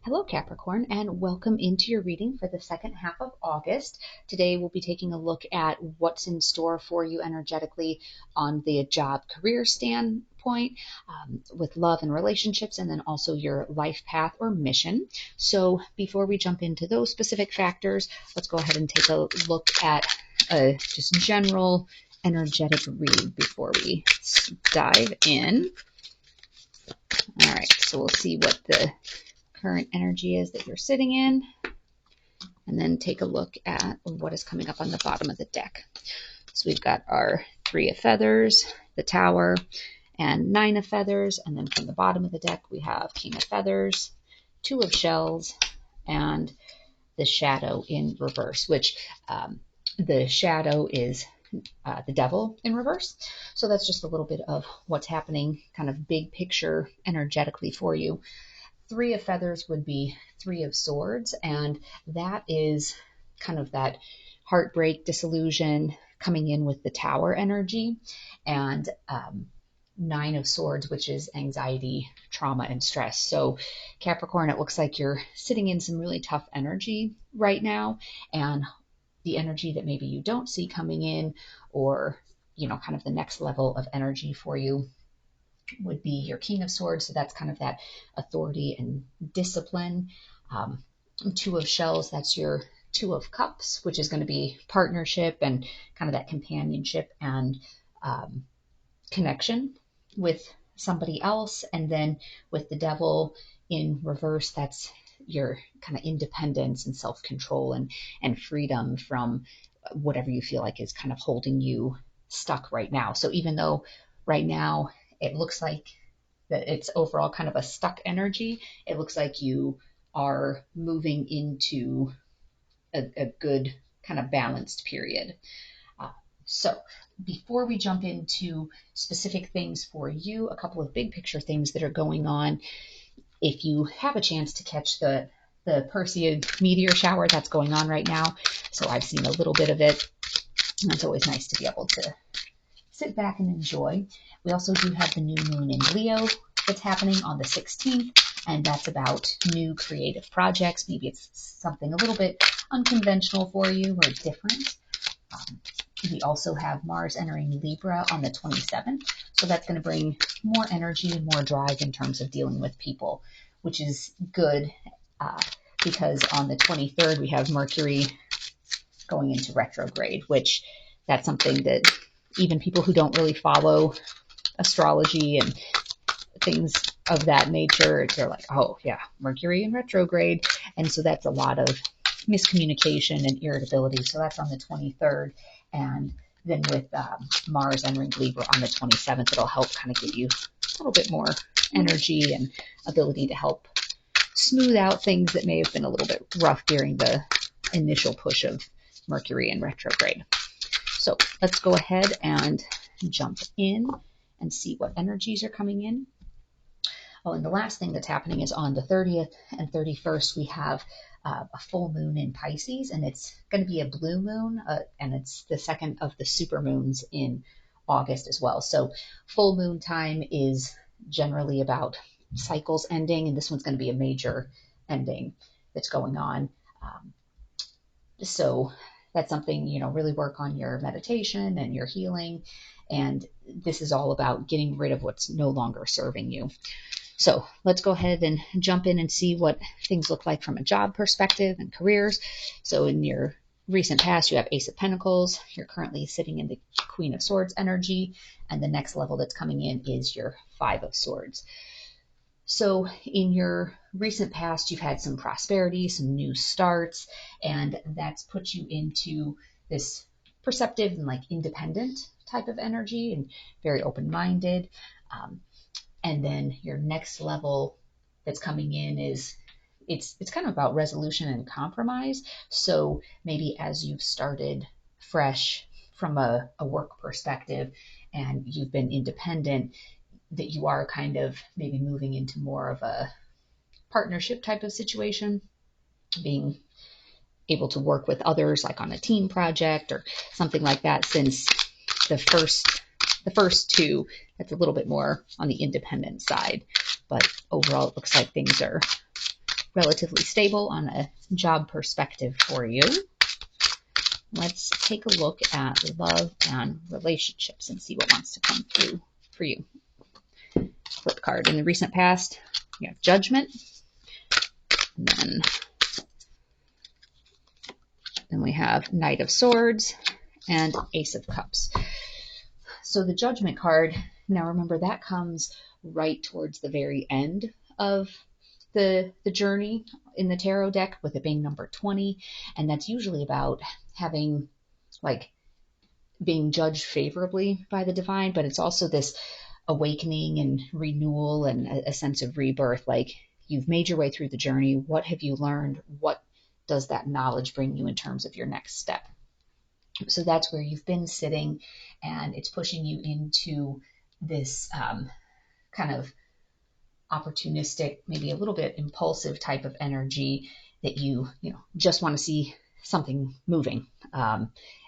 Hello, Capricorn, and welcome into your reading for the second half of August. Today, we'll be taking a look at what's in store for you energetically on the job career standpoint, with love and relationships, and then also your life path or mission. So, before we jump into those specific factors, let's go ahead and take a look at a just general energetic read before we dive in. All right, so we'll see what the current energy is that you're sitting in, and then take a look at what is coming up on the bottom of the deck. So we've got our Three of Feathers, the Tower, and Nine of Feathers, and then from the bottom of the deck we have King of Feathers, Two of Shells, and the Shadow in reverse, which the Shadow is the Devil in reverse. So that's just a little bit of what's happening, kind of big picture energetically for you. Three of Feathers would be Three of Swords, and that is kind of that heartbreak, disillusion coming in with the Tower energy, and Nine of Swords, which is anxiety, trauma, and stress. So Capricorn, it looks like you're sitting in some really tough energy right now, and the energy that maybe you don't see coming in, or kind of the next level of energy for you, would be your King of Swords. So that's kind of that authority and discipline. Two of Shells, that's your Two of Cups, which is going to be partnership and kind of that companionship and connection with somebody else. And then with the Devil in reverse, that's your kind of independence and self-control and freedom from whatever you feel like is kind of holding you stuck right now. So even though right now it looks like that it's overall kind of a stuck energy, it looks like you are moving into a good kind of balanced period. So before we jump into specific things for you, a couple of big picture things that are going on. If you have a chance to catch the Perseid meteor shower that's going on right now, so I've seen a little bit of it, and it's always nice to be able to sit back and enjoy. We also do have the new moon in Leo that's happening on the 16th, and that's about new creative projects. Maybe it's something a little bit unconventional for you or different. We also have Mars entering Libra on the 27th, so that's going to bring more energy and more drive in terms of dealing with people, which is good because on the 23rd we have Mercury going into retrograde, which that's something that even people who don't really follow astrology and things of that nature, they're like, oh yeah, Mercury in retrograde. And so that's a lot of miscommunication and irritability. So that's on the 23rd. And then with Mars entering Libra on the 27th, it'll help kind of give you a little bit more energy and ability to help smooth out things that may have been a little bit rough during the initial push of Mercury in retrograde. So let's go ahead and jump in and see what energies are coming in. Oh, and the last thing that's happening is on the 30th and 31st, we have a full moon in Pisces, and it's going to be a blue moon, and it's the second of the supermoons in August as well. So full moon time is generally about cycles ending, and this one's going to be a major ending that's going on. So that's something, really work on your meditation and your healing. And this is all about getting rid of what's no longer serving you. So let's go ahead and jump in and see what things look like from a job perspective and careers. So in your recent past, you have Ace of Pentacles. You're currently sitting in the Queen of Swords energy. And the next level that's coming in is your Five of Swords. So in your recent past, you've had some prosperity, some new starts, and that's put you into this perceptive and independent type of energy and very open-minded. And then your next level that's coming in is it's kind of about resolution and compromise. So maybe as you've started fresh from a work perspective and you've been independent, that you are kind of maybe moving into more of a partnership type of situation, being able to work with others like on a team project or something like that, since the first two, that's a little bit more on the independent side. But overall, it looks like things are relatively stable on a job perspective for you. Let's take a look at love and relationships and see what wants to come through for you. Flip card. In the recent past, you have Judgment. And then we have Knight of Swords and Ace of Cups. So the Judgment card, now remember that comes right towards the very end of the journey in the tarot deck, with it being number 20. And that's usually about having, like, being judged favorably by the divine, but it's also this awakening and renewal and a sense of rebirth. Like, you've made your way through the journey. What have you learned? What does that knowledge bring you in terms of your next step? So that's where you've been sitting, and it's pushing you into this kind of opportunistic, maybe a little bit impulsive type of energy that you just want to see something moving.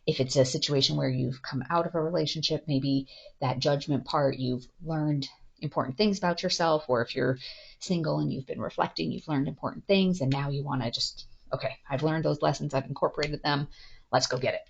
If it's a situation where you've come out of a relationship, maybe that Judgment part, you've learned important things about yourself, or if you're single and you've been reflecting, you've learned important things, and now you want to just, okay, I've learned those lessons, I've incorporated them, let's go get it.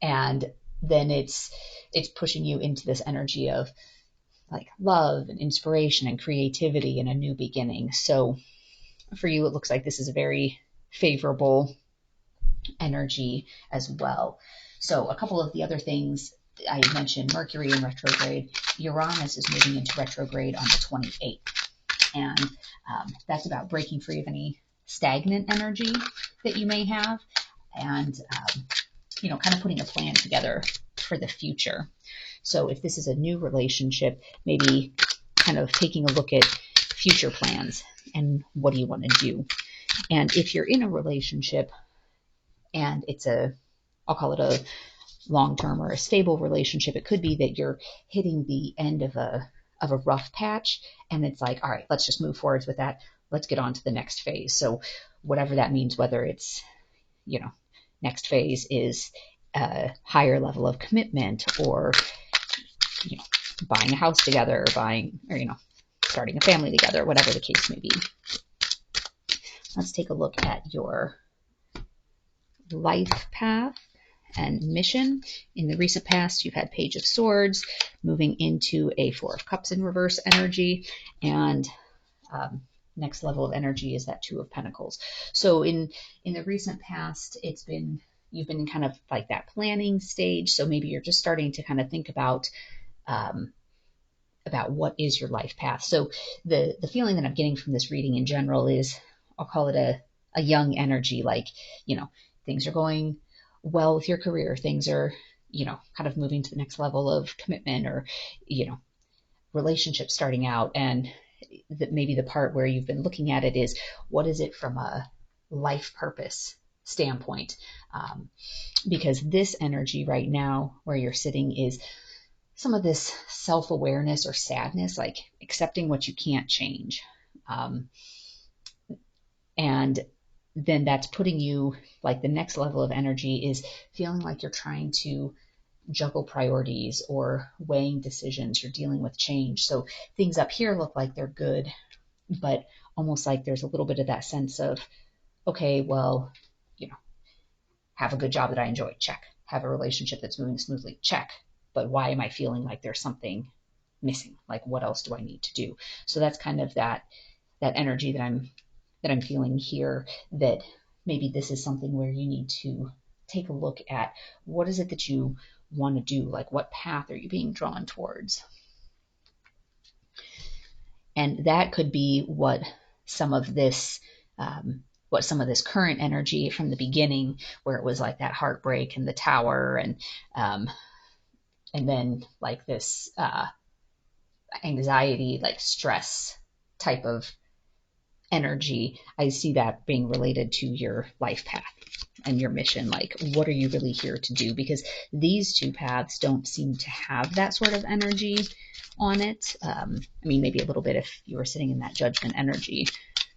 And then it's pushing you into this energy of like love and inspiration and creativity and a new beginning. So for you, it looks like this is a very favorable energy as well. So a couple of the other things I mentioned, Mercury in retrograde, Uranus is moving into retrograde on the 28th. And that's about breaking free of any stagnant energy that you may have, and kind of putting a plan together for the future. So if this is a new relationship, maybe kind of taking a look at future plans and what do you want to do. And if you're in a relationship and it's I'll call it a long-term or a stable relationship, it could be that you're hitting the end of a rough patch, and it's like, all right, let's just move forwards with that. Let's get on to the next phase. So whatever that means, whether it's, next phase is a higher level of commitment, or, buying a house together, starting a family together, whatever the case may be. Let's take a look at your life path and mission. In the recent past, you've had Page of Swords moving into a Four of Cups in reverse energy, and next level of energy is that Two of Pentacles. So in the recent past, you've been in kind of like that planning stage. So maybe you're just starting to kind of think about what is your life path. So the feeling that I'm getting from this reading in general is, I'll call it a young energy, like, things are going well with your career, things are, kind of moving to the next level of commitment, or, relationships starting out. And maybe the part where you've been looking at it is, what is it from a life purpose standpoint? Because this energy right now where you're sitting is some of this self-awareness or sadness, like accepting what you can't change. And then that's putting you, like, the next level of energy is feeling like you're trying to juggle priorities or weighing decisions. You're dealing with change. So things up here look like they're good, but almost like there's a little bit of that sense of, okay, well, have a good job that I enjoy, check. Have a relationship that's moving smoothly, check. But why am I feeling like there's something missing? Like, what else do I need to do? So that's kind of that energy that I'm feeling here, that maybe this is something where you need to take a look at, what is it that you want to do? Like, what path are you being drawn towards? And that could be what some of this current energy from the beginning, where it was like that heartbreak and the Tower, and then like this anxiety, like stress type of energy. I see that being related to your life path and your mission. Like, what are you really here to do? Because these two paths don't seem to have that sort of energy on it. Maybe a little bit if you were sitting in that Judgment energy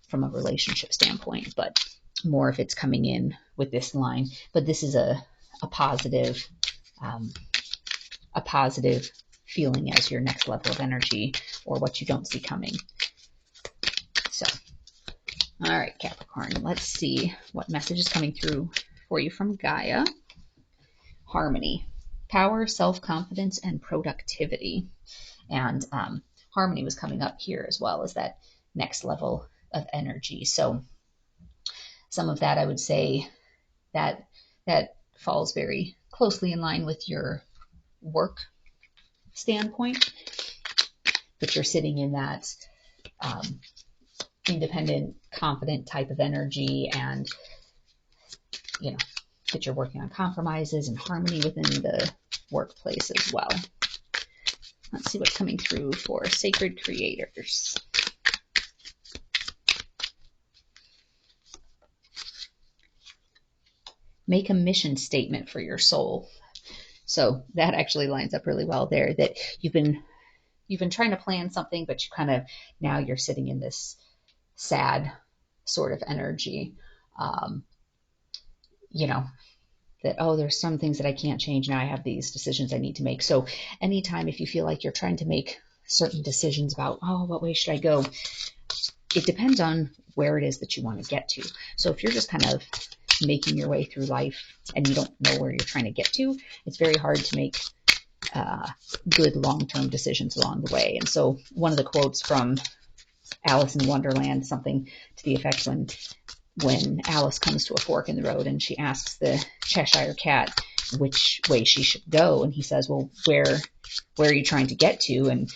from a relationship standpoint, but more if it's coming in with this line. But this is a positive feeling as your next level of energy, or what you don't see coming. So All right, Capricorn, let's see what message is coming through for you from Gaia. Harmony, power, self-confidence, and productivity. And harmony was coming up here as well as that next level of energy. So some of that, I would say that falls very closely in line with your work standpoint, but you're sitting in that independent, confident type of energy, and that you're working on compromises and harmony within the workplace as well. Let's see what's coming through for sacred creators. Make a mission statement for your soul. So that actually lines up really well there, that you've been trying to plan something, but now you're sitting in this sad sort of energy. That, there's some things that I can't change. Now I have these decisions I need to make. So anytime if you feel like you're trying to make certain decisions about, what way should I go? It depends on where it is that you want to get to. So if you're just kind of making your way through life and you don't know where you're trying to get to, it's very hard to make good long-term decisions along the way. And so one of the quotes from Alice in Wonderland, something to the effect when Alice comes to a fork in the road and she asks the Cheshire Cat which way she should go, and he says, well, where are you trying to get to? And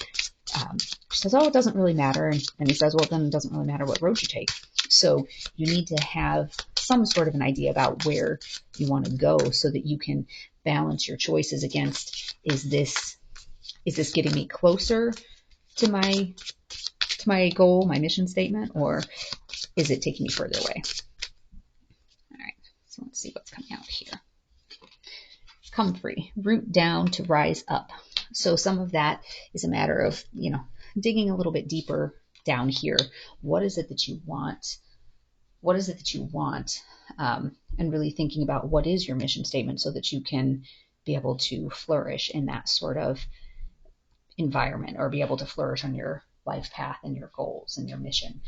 she says, it doesn't really matter. And he says, well, then it doesn't really matter what road you take. So you need to have some sort of an idea about where you want to go so that you can balance your choices against, is this getting me closer to my goal, my mission statement, or is it taking me further away? All right, so let's see what's coming out here. Come free, root down to rise up. So some of that is a matter of, digging a little bit deeper down here. What is it that you want? What is it that you want? And really thinking about what is your mission statement so that you can be able to flourish in that sort of environment, or be able to flourish on your life path and your goals and your mission.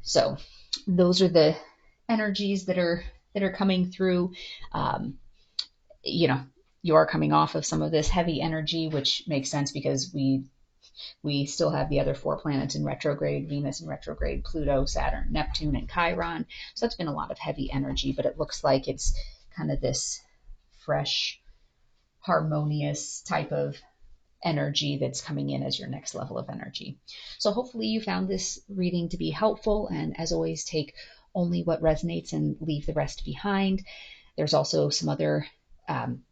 So those are the energies that are coming through. You are coming off of some of this heavy energy, which makes sense because we still have the other 4 planets in retrograde: Venus in retrograde, Pluto, Saturn, Neptune, and Chiron. So that's been a lot of heavy energy, but it looks like it's kind of this fresh, harmonious type of energy that's coming in as your next level of energy. So hopefully you found this reading to be helpful, and as always, take only what resonates and leave the rest behind. There's also some other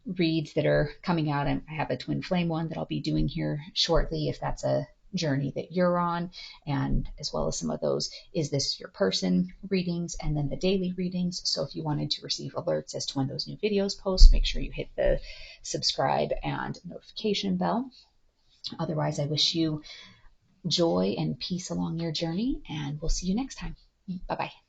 reads that are coming out. I have a twin flame one that I'll be doing here shortly, if that's a journey that you're on, and as well as some of those "Is This Your Person" readings, and then the daily readings. So if you wanted to receive alerts as to when those new videos post, make sure you hit the subscribe and notification bell. Otherwise, I wish you joy and peace along your journey, and we'll see you next time. Bye-bye.